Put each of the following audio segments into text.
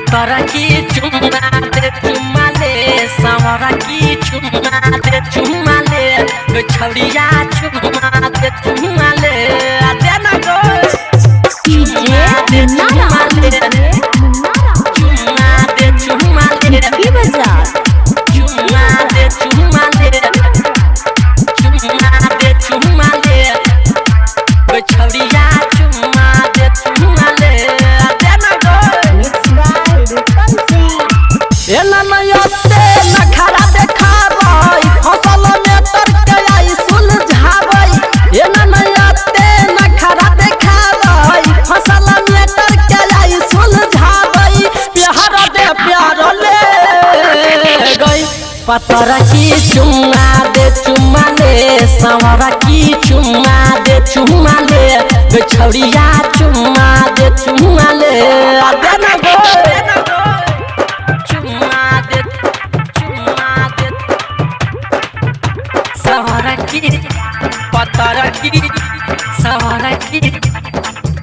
पतरा की चुम्मा दे चुम्मा ले सावरा की चुम्मा दे चुम्मा ले छौड़िया चुम्मा दे चुम्मा ले देना गो चुम्मा दे चुम्मा ले चुम्मा दे की बाजार चुम्मा दे चुम्मा ले चुम्मा दे छौड़िया चुम्मा दे चुम्मा ले देना गो ए ननयते नखरा देखाबै फसल में तरके आई सुलझाबै ए ननयते नखरा देखाबै फसल में तरके आई सुलझाबै प्यार दे प्यार ले गई पतरा की चुम्मा दे चुम्मा ले सावरा की चुम्मा दे चुम्मा ले छौड़िया चुम्मा दे चुम्मा ले देना गो पतरा की सावरा की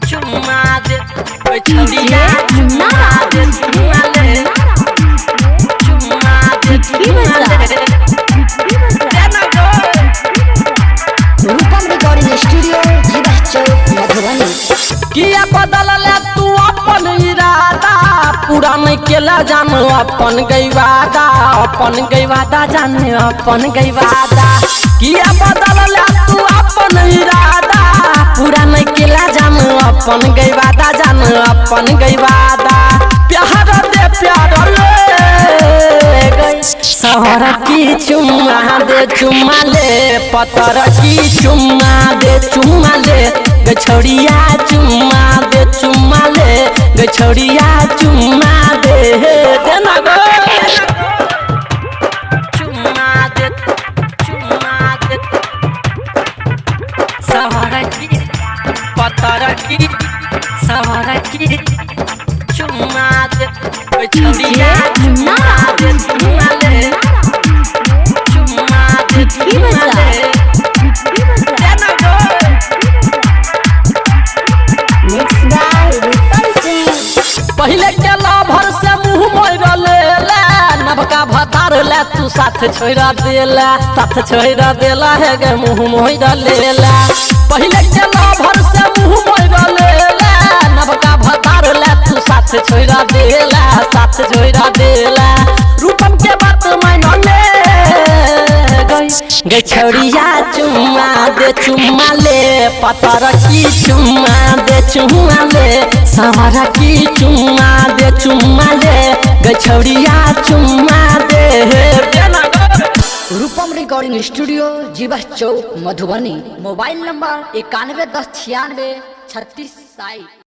चुम्मा दे छौड़िया चुम्मा दे चुम्मा ले चुम्मा दे चुम्मा ले देना गो रूपम रिकॉर्डिंग स्टूडियो जीवा चौक मधुबनी किया बदल ले तू अपन इरादा पूरा नहीं केला जान अपन गईवादा जान अपन गईवादा किया बदल ले तू अपन इरादा पूरा नहीं केला जान अपन गईवादा जान अपन गईवादा प्यार दे प्यार ले गई सावरा की चुम्मा दे चुम्मा ले पतरा की चुम्मा दे चुम्मा ले छौड़िया चुम्मा दे चुम्मा ले छौड़िया चुम्मा दे देना गो चुम्मा दे सावरा की पतरा की सावरा की चुम्मा दे छौड़िया चुम्मा दे चुम्मा ले चुम्मा दे चुम्मा ले देना गो पहले के लाभर से मुँह मोर ले नबका भतार ले तू साथ छोड़ा देला है गे मुँह मोर ले पहले के लाभर से मुँह मोर ले नबका भतार ले तू साथ छोड़ा देला रूपम के बात मान ले गई छौड़िया चुम्मा दे चुम्मा ले पतरा की चुम्मा दे चुम्मा ले सावरा की चुम्मा दे चुम्मा ले छौड़िया चुम्मा दे रूपम रिकॉर्डिंग स्टूडियो जीवा चौक मधुबनी मोबाइल नंबर 91109636